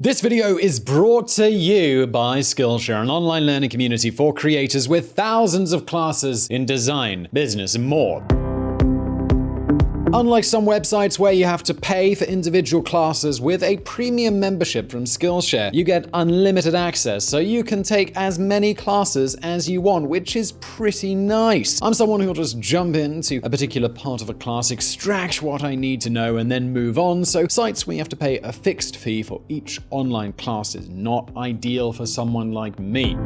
This video is brought to you by Skillshare, an online learning community for creators with thousands of classes in design, business, and more. Unlike some websites where you have to pay for individual classes, with a premium membership from Skillshare, you get unlimited access, so you can take as many classes as you want, which is pretty nice. I'm someone who'll just jump into a particular part of a class, extract what I need to know, and then move on, so sites where you have to pay a fixed fee for each online class is not ideal for someone like me.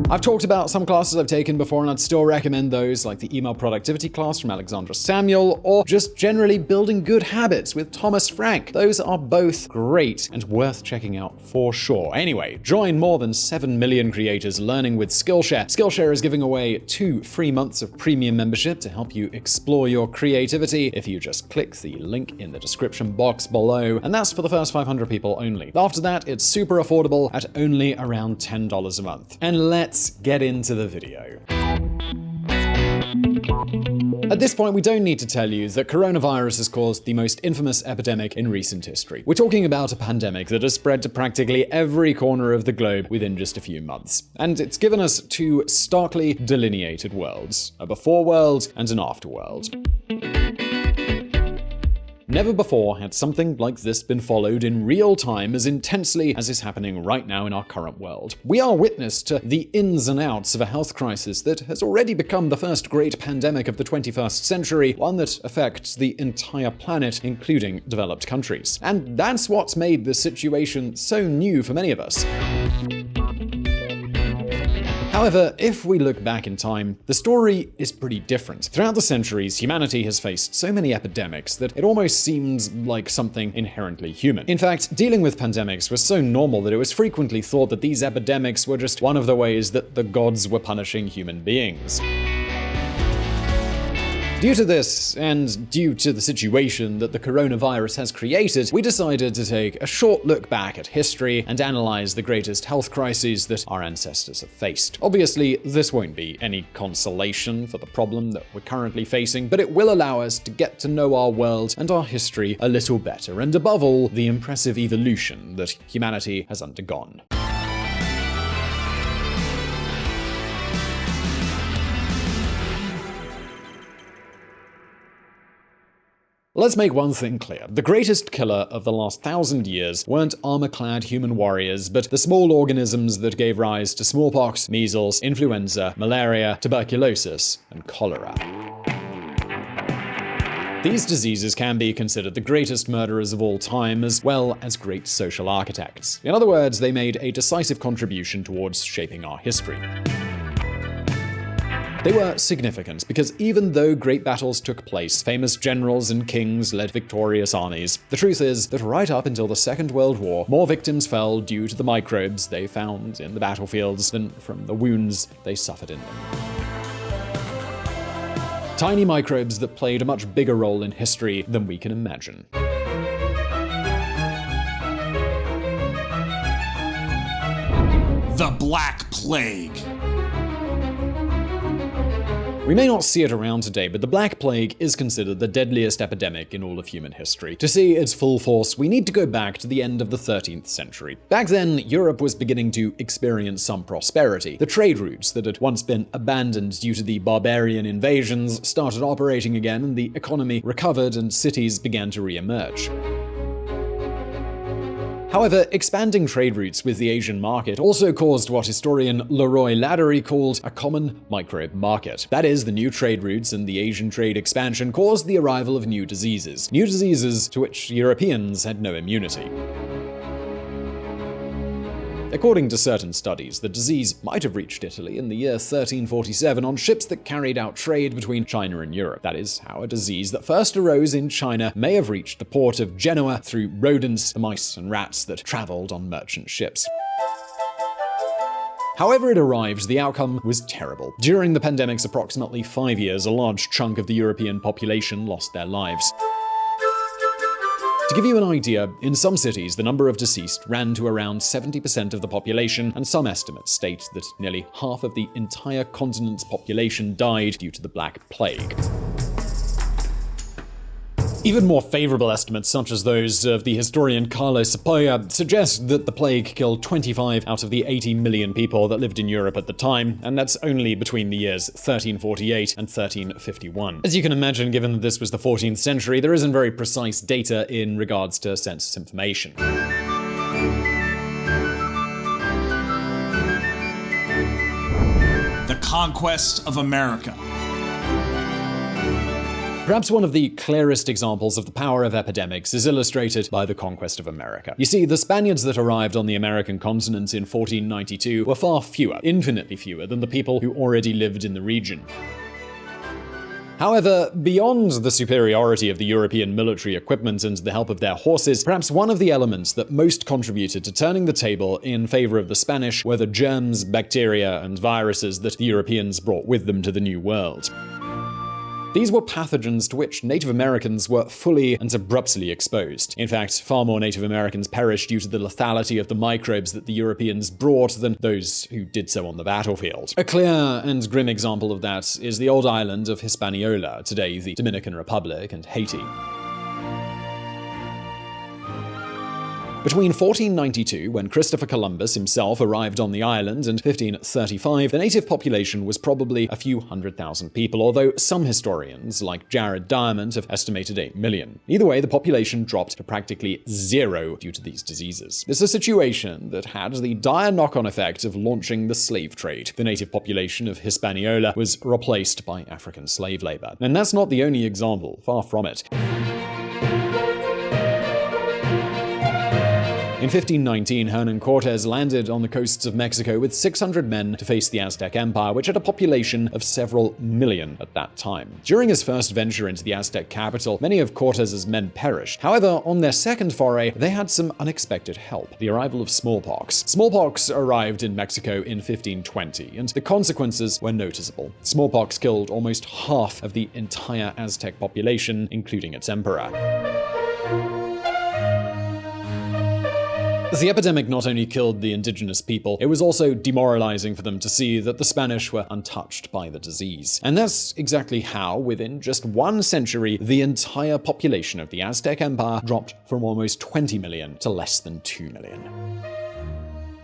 I've talked about some classes I've taken before, and I'd still recommend those, like the email productivity class from Alexandra Samuel, or just generally building good habits with Thomas Frank. Those are both great and worth checking out for sure. Anyway, join more than 7 million creators learning with Skillshare. Skillshare is giving away 2 free months of premium membership to help you explore your creativity if you just click the link in the description box below, and that's for the first 500 people only. After that, it's super affordable at only around $10 a month. And let's get into the video. At this point, we don't need to tell you that coronavirus has caused the most infamous epidemic in recent history. We're talking about a pandemic that has spread to practically every corner of the globe within just a few months. And it's given us 2 starkly delineated worlds, a before world and an after world. Never before had something like this been followed in real time as intensely as is happening right now in our current world. We are witness to the ins and outs of a health crisis that has already become the first great pandemic of the 21st century, one that affects the entire planet, including developed countries. And that's what's made this situation so new for many of us. However, if we look back in time, the story is pretty different. Throughout the centuries, humanity has faced so many epidemics that it almost seems like something inherently human. In fact, dealing with pandemics was so normal that it was frequently thought that these epidemics were just one of the ways that the gods were punishing human beings. Due to this, and due to the situation that the coronavirus has created, we decided to take a short look back at history and analyze the greatest health crises that our ancestors have faced. Obviously, this won't be any consolation for the problem that we're currently facing, but it will allow us to get to know our world and our history a little better, and above all, the impressive evolution that humanity has undergone. Let's make one thing clear. The greatest killer of the last 1,000 years weren't armor-clad human warriors, but the small organisms that gave rise to smallpox, measles, influenza, malaria, tuberculosis, and cholera. These diseases can be considered the greatest murderers of all time, as well as great social architects. In other words, they made a decisive contribution towards shaping our history. They were significant because even though great battles took place, famous generals and kings led victorious armies, the truth is that right up until the Second World War, more victims fell due to the microbes they found in the battlefields than from the wounds they suffered in them. Tiny microbes that played a much bigger role in history than we can imagine. The Black Plague. We may not see it around today, but the Black Plague is considered the deadliest epidemic in all of human history. To see its full force, we need to go back to the end of the 13th century. Back then, Europe was beginning to experience some prosperity. The trade routes that had once been abandoned due to the barbarian invasions started operating again, and the economy recovered and cities began to re-emerge. However, expanding trade routes with the Asian market also caused what historian Leroy Laddery called a common microbe market. That is, the new trade routes and the Asian trade expansion caused the arrival of new diseases to which Europeans had no immunity. According to certain studies, the disease might have reached Italy in the year 1347 on ships that carried out trade between China and Europe. That is how a disease that first arose in China may have reached the port of Genoa through rodents, mice, and rats that traveled on merchant ships. However it arrived, the outcome was terrible. During the pandemic's approximately 5 years, a large chunk of the European population lost their lives. To give you an idea, in some cities, the number of deceased ran to around 70% of the population, and some estimates state that nearly half of the entire continent's population died due to the Black Plague. Even more favorable estimates, such as those of the historian Carlos Sapoya, suggest that the plague killed 25 out of the 80 million people that lived in Europe at the time, and that's only between the years 1348 and 1351. As you can imagine, given that this was the 14th century, there isn't very precise data in regards to census information. The Conquest of America. Perhaps one of the clearest examples of the power of epidemics is illustrated by the conquest of America. You see, the Spaniards that arrived on the American continent in 1492 were far fewer, infinitely fewer, than the people who already lived in the region. However, beyond the superiority of the European military equipment and the help of their horses, perhaps one of the elements that most contributed to turning the table in favor of the Spanish were the germs, bacteria, and viruses that the Europeans brought with them to the New World. These were pathogens to which Native Americans were fully and abruptly exposed. In fact, far more Native Americans perished due to the lethality of the microbes that the Europeans brought than those who did so on the battlefield. A clear and grim example of that is the old island of Hispaniola, today the Dominican Republic and Haiti. Between 1492, when Christopher Columbus himself arrived on the island, and 1535, the native population was probably a few 100,000 people, although some historians, like Jared Diamond, have estimated 8 million. Either way, the population dropped to practically zero due to these diseases. It's a situation that had the dire knock-on effect of launching the slave trade. The native population of Hispaniola was replaced by African slave labor. And that's not the only example, far from it. In 1519, Hernan Cortes landed on the coasts of Mexico with 600 men to face the Aztec Empire, which had a population of several million at that time. During his first venture into the Aztec capital, many of Cortes's men perished. However, on their second foray, they had some unexpected help: the arrival of smallpox. Smallpox arrived in Mexico in 1520, and the consequences were noticeable. Smallpox killed almost half of the entire Aztec population, including its emperor. The epidemic not only killed the indigenous people, it was also demoralizing for them to see that the Spanish were untouched by the disease. And that's exactly how, within just 1 century, the entire population of the Aztec Empire dropped from almost 20 million to less than 2 million.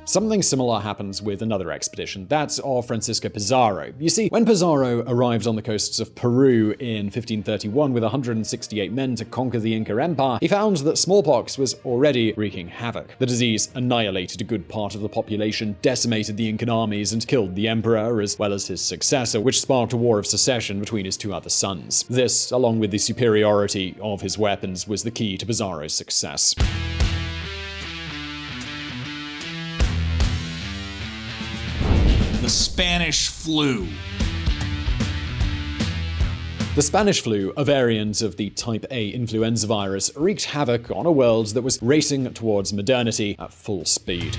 Something similar happens with another expedition, that of Francisco Pizarro. You see, when Pizarro arrived on the coasts of Peru in 1531 with 168 men to conquer the Inca Empire, he found that smallpox was already wreaking havoc. The disease annihilated a good part of the population, decimated the Incan armies, and killed the emperor as well as his successor, which sparked a war of secession between his 2 other sons. This, along with the superiority of his weapons, was the key to Pizarro's success. The Spanish flu. The Spanish flu, a variant of the type A influenza virus, wreaked havoc on a world that was racing towards modernity at full speed.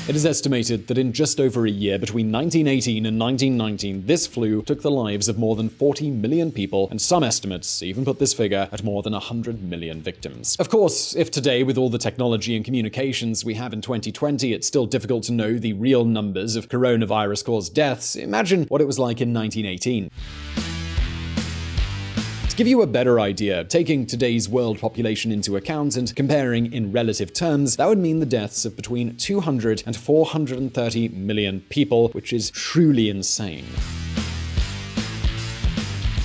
It is estimated that in just over a year, between 1918 and 1919, this flu took the lives of more than 40 million people, and some estimates even put this figure at more than 100 million victims. Of course, if today, with all the technology and communications we have in 2020, it's still difficult to know the real numbers of coronavirus-caused deaths, imagine what it was like in 1918. To give you a better idea, taking today's world population into account and comparing in relative terms, that would mean the deaths of between 200 and 430 million people, which is truly insane.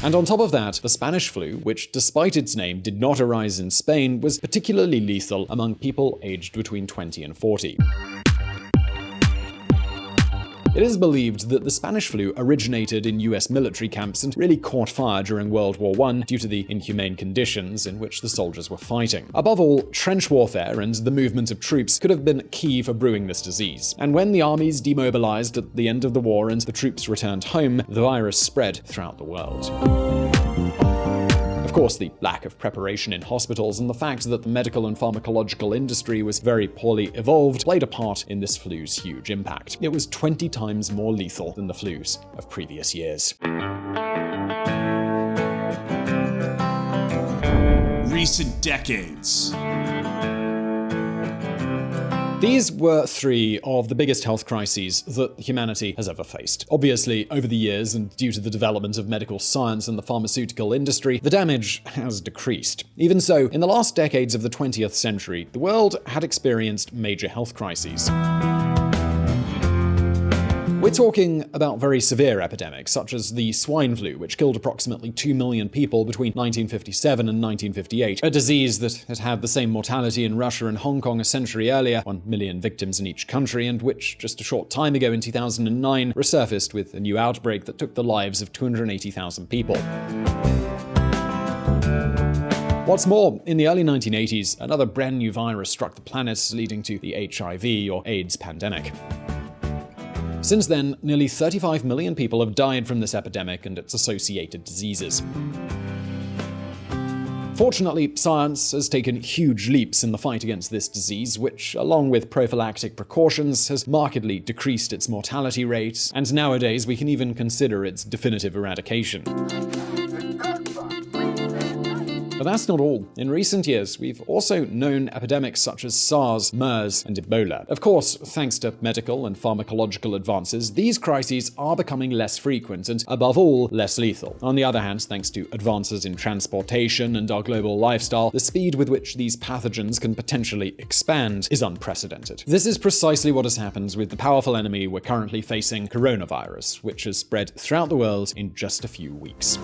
And on top of that, the Spanish flu, which despite its name did not arise in Spain, was particularly lethal among people aged between 20 and 40. It is believed that the Spanish flu originated in US military camps and really caught fire during World War I due to the inhumane conditions in which the soldiers were fighting. Above all, trench warfare and the movement of troops could have been key for brewing this disease. And when the armies demobilized at the end of the war and the troops returned home, the virus spread throughout the world. Of course, the lack of preparation in hospitals and the fact that the medical and pharmacological industry was very poorly evolved played a part in this flu's huge impact. It was 20 times more lethal than the flus of previous years. Recent decades. These were three of the biggest health crises that humanity has ever faced. Obviously, over the years, and due to the development of medical science and the pharmaceutical industry, the damage has decreased. Even so, in the last decades of the 20th century, the world had experienced major health crises. We're talking about very severe epidemics, such as the swine flu, which killed approximately 2 million people between 1957 and 1958, a disease that had had the same mortality in Russia and Hong Kong a century earlier, 1 million victims in each country, and which, just a short time ago in 2009, resurfaced with a new outbreak that took the lives of 280,000 people. What's more, in the early 1980s, another brand new virus struck the planet, leading to the HIV or AIDS pandemic. Since then, nearly 35 million people have died from this epidemic and its associated diseases. Fortunately, science has taken huge leaps in the fight against this disease, which, along with prophylactic precautions, has markedly decreased its mortality rate, and nowadays we can even consider its definitive eradication. But that's not all. In recent years, we've also known epidemics such as SARS, MERS, and Ebola. Of course, thanks to medical and pharmacological advances, these crises are becoming less frequent and, above all, less lethal. On the other hand, thanks to advances in transportation and our global lifestyle, the speed with which these pathogens can potentially expand is unprecedented. This is precisely what has happened with the powerful enemy we're currently facing, coronavirus, which has spread throughout the world in just a few weeks.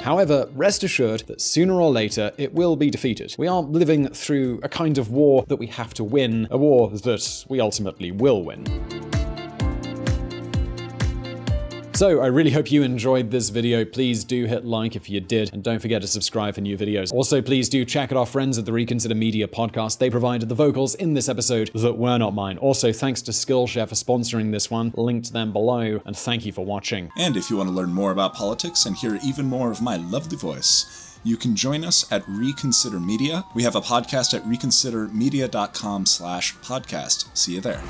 However, rest assured that sooner or later it will be defeated. We are living through a kind of war that we have to win, a war that we ultimately will win. So, I really hope you enjoyed this video. Please do hit like if you did, and don't forget to subscribe for new videos. Also, please do check out our friends at the Reconsider Media podcast. They provided the vocals in this episode that were not mine. Also, thanks to Skillshare for sponsoring this one. Link to them below, and thank you for watching. And if you want to learn more about politics and hear even more of my lovely voice, you can join us at Reconsider Media. We have a podcast at reconsidermedia.com/podcast. See you there.